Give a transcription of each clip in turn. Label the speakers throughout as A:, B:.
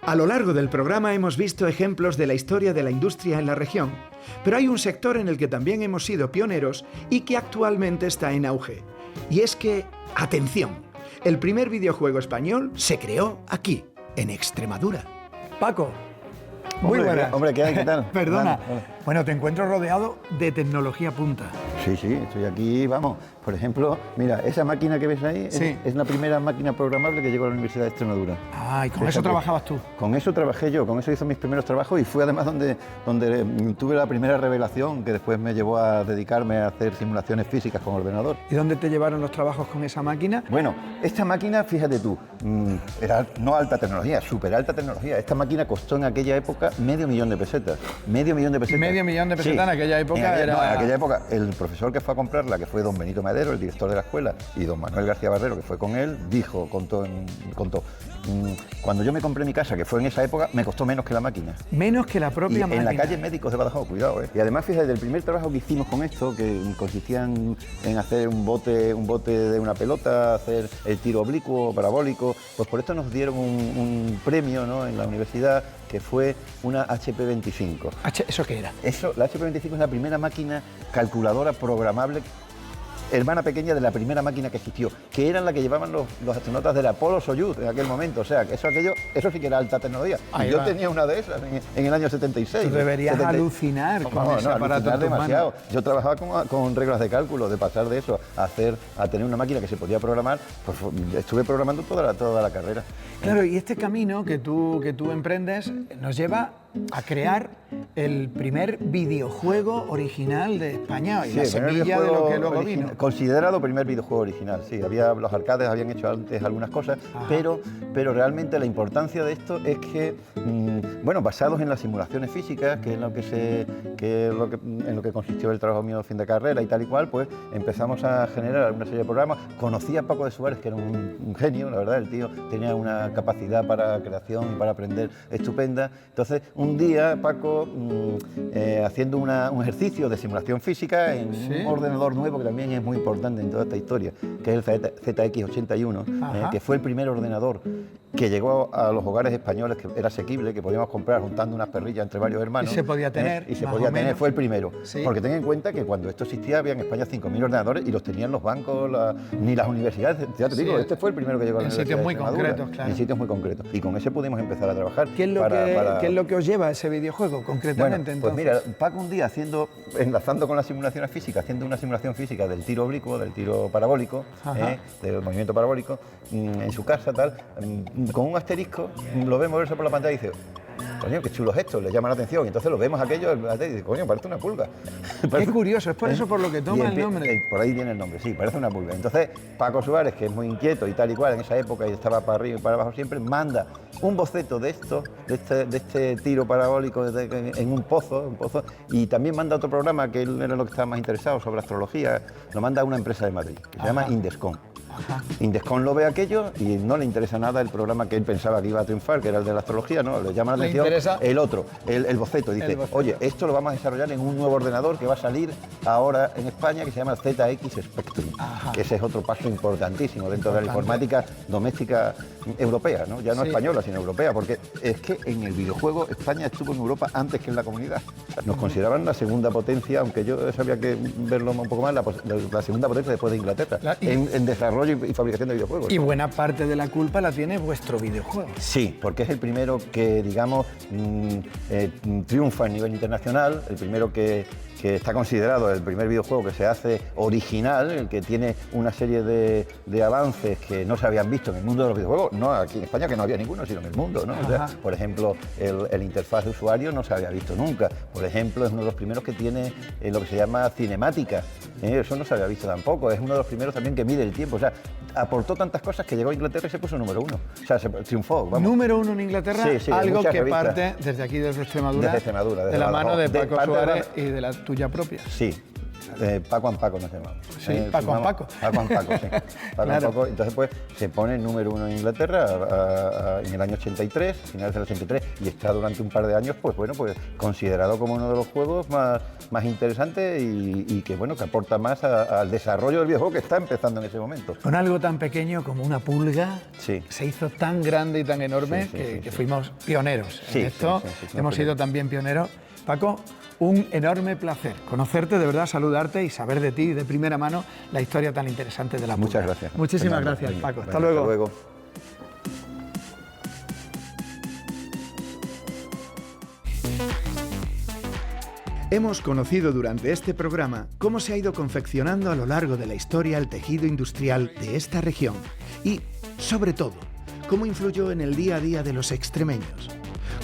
A: A lo largo del programa hemos visto ejemplos de la historia de la industria en la región, pero hay un sector en el que también hemos sido pioneros y que actualmente está en auge. Y es que, atención, el primer videojuego español se creó aquí, en Extremadura.
B: Paco, muy buenas.
C: Hombre, ¿qué hay? ¿Qué tal?
B: Perdona.
C: Hola.
B: Bueno, te encuentro rodeado de tecnología punta.
C: Sí, estoy aquí, vamos. Por ejemplo, mira, esa máquina que ves ahí
B: Sí.
C: es la primera máquina programable que llegó a la Universidad de Extremadura.
B: Ah, ¿y con
C: Fíjate.
B: eso trabajabas tú?
C: Con eso trabajé yo, con eso hice mis primeros trabajos y fue además donde tuve la primera revelación que después me llevó a dedicarme a hacer simulaciones físicas con ordenador.
B: ¿Y dónde te llevaron los trabajos con esa máquina?
C: Bueno, esta máquina, fíjate tú, era no alta tecnología, súper alta tecnología. Esta máquina costó en aquella época $500,000 de pesetas. $500,000 de pesetas.
B: $500,000 de pesetas
C: Sí.
B: en aquella época era...
C: No, en aquella época el profesor que fue a comprarla, que fue don Benito Madero, el director de la escuela, y don Manuel García Barrero, que fue con él, contó, cuando yo me compré mi casa, que fue en esa época, me costó menos que la máquina.
B: Menos que la propia
C: Y
B: máquina.
C: en la calle Médicos de Badajoz, cuidado, ¿eh? Y además, fíjate, del primer trabajo que hicimos con esto, que consistía en hacer un bote de una pelota, hacer el tiro oblicuo, parabólico, pues por esto nos dieron un premio, ¿no?, en la universidad, que fue una HP25.
B: ¿Eso qué era?
C: La HP25 es la primera máquina calculadora programable, hermana pequeña de la primera máquina que existió, que era la que llevaban los astronautas del Apolo Soyuz en aquel momento. O sea, eso sí que era alta tecnología.
B: Ahí
C: Y yo
B: va.
C: tenía una de esas en el año 76.
B: Tú deberías alucinar con ese aparato en tus
C: demasiado.
B: manos.
C: Yo trabajaba con reglas de cálculo, de pasar de eso a tener una máquina que se podía programar, pues estuve programando toda la carrera.
B: Claro, y este camino que tú emprendes nos lleva a crear el primer videojuego original de España y
C: Sí,
B: la
C: el primer
B: semilla de lo
C: videojuego
B: que luego
C: original,
B: vino.
C: considerado primer videojuego original, sí. Los arcades habían hecho antes algunas cosas, pero realmente la importancia de esto es que, basados en las simulaciones físicas, que es en lo que consistió el trabajo mío de fin de carrera y tal y cual, pues empezamos a generar una serie de programas. Conocí a Paco de Suárez, que era un genio, la verdad, el tío tenía una capacidad para creación y para aprender estupenda. Entonces, un día, Paco, haciendo un ejercicio de simulación física en un ordenador nuevo que también es muy importante en toda esta historia, que es el ZX81, que fue el primer ordenador que llegó a los hogares españoles, que era asequible, que podíamos comprar juntando unas perrillas entre varios hermanos.
B: Y se podía tener,
C: Y se
B: más
C: podía
B: o
C: tener,
B: menos.
C: fue el primero.
B: Sí.
C: Porque ten en cuenta que cuando esto existía había en España 5.000 ordenadores y los tenían los bancos, ni las universidades. Ya te
B: Sí.
C: digo, este fue el primero que llegó a la
B: En
C: Universidad
B: sitios
C: de
B: muy
C: Extremadura.
B: concretos, claro.
C: En sitios muy concretos. Y con ese pudimos empezar a trabajar.
B: ¿Qué es lo que os lleva a ese videojuego concretamente?
C: Bueno, pues
B: entonces?
C: mira, Paco un día enlazando con las simulaciones físicas, haciendo una simulación física del tiro oblicuo, del tiro parabólico, del movimiento parabólico, en su casa, tal, con un asterisco, lo ve moverse por la pantalla y dice: coño, qué chulos estos, le llama la atención. Y entonces lo vemos aquello y dice: coño, parece una pulga.
B: Qué curioso, es por eso por lo que toma el nombre.
C: Por ahí viene el nombre, sí, parece una pulga. Entonces, Paco Suárez, que es muy inquieto y tal y cual en esa época y estaba para arriba y para abajo siempre, manda un boceto de este tiro parabólico en un pozo, y también manda otro programa que él era lo que estaba más interesado sobre astrología, lo manda a una empresa de Madrid, que se llama Indescom. Indescom lo ve aquello y no le interesa nada el programa que él pensaba que iba a triunfar, que era el de la astrología, ¿no? Le llama la atención el otro, el boceto. Dice: oye, esto lo vamos a desarrollar en un nuevo ordenador que va a salir ahora en España, que se llama ZX Spectrum, que ese es otro paso importantísimo dentro de la informática doméstica europea, ¿no? Ya no española, sino europea, porque es que en el videojuego España estuvo en Europa antes que en la comunidad. Nos consideraban la segunda potencia, aunque yo sabía que verlo un poco más, la segunda potencia después de Inglaterra, en desarrollo y fabricación de videojuegos.
B: Y buena parte de la culpa la tiene vuestro videojuego.
C: Sí, porque es el primero que, digamos, triunfa a nivel internacional, el primero que está considerado el primer videojuego que se hace original, el que tiene una serie de avances que no se habían visto en el mundo de los videojuegos, no aquí en España, que no había ninguno, sino en el mundo, ¿no? O sea, por ejemplo, el interfaz de usuario no se había visto nunca. Por ejemplo, es uno de los primeros que tiene lo que se llama cinemática. Eso no se había visto tampoco. Es uno de los primeros también que mide el tiempo. O sea, aportó tantas cosas que llegó a Inglaterra y se puso número uno. O sea, se triunfó. Vamos.
B: Número uno en Inglaterra,
C: sí,
B: algo que
C: revistas.
B: parte desde aquí, desde Extremadura,
C: Desde Extremadura, desde
B: de la mano de
C: Badajoz,
B: Paco Suárez y de la tuya propia.
C: Sí. Paco and Paco nos llamamos.
B: Sí, Paco and Paco.
C: Paco and Paco, sí. Paco
B: Claro.
C: and Paco. Entonces, pues, se pone número 1 en Inglaterra en el año 83, finales del 83, y está durante un par de años, pues bueno, pues considerado como uno de los juegos más interesantes y que, bueno, que aporta más al desarrollo del videojuego que está empezando en ese momento.
B: Con algo tan pequeño como una pulga,
C: Sí.
B: se hizo tan grande y tan enorme
C: Sí, sí,
B: que,
C: sí,
B: que
C: sí.
B: fuimos pioneros
C: Sí,
B: en esto.
C: sí, sí, sí,
B: Hemos
C: no,
B: sido
C: pero-
B: también pioneros. Paco, un enorme placer conocerte, de verdad, saludarte y saber de ti de primera mano la historia tan interesante de la pulga.
C: Muchas gracias.
B: Muchísimas
C: Fernando.
B: gracias,
C: Venga,
B: Paco.
C: venga,
B: Hasta luego.
C: Hasta luego.
A: Hemos conocido durante este programa cómo se ha ido confeccionando a lo largo de la historia el tejido industrial de esta región y, sobre todo, cómo influyó en el día a día de los extremeños.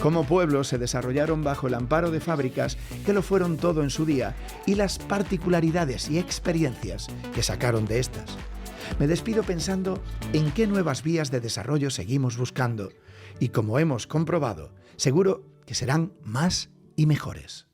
A: Cómo pueblos se desarrollaron bajo el amparo de fábricas que lo fueron todo en su día y las particularidades y experiencias que sacaron de estas. Me despido pensando en qué nuevas vías de desarrollo seguimos buscando y, como hemos comprobado, seguro que serán más y mejores.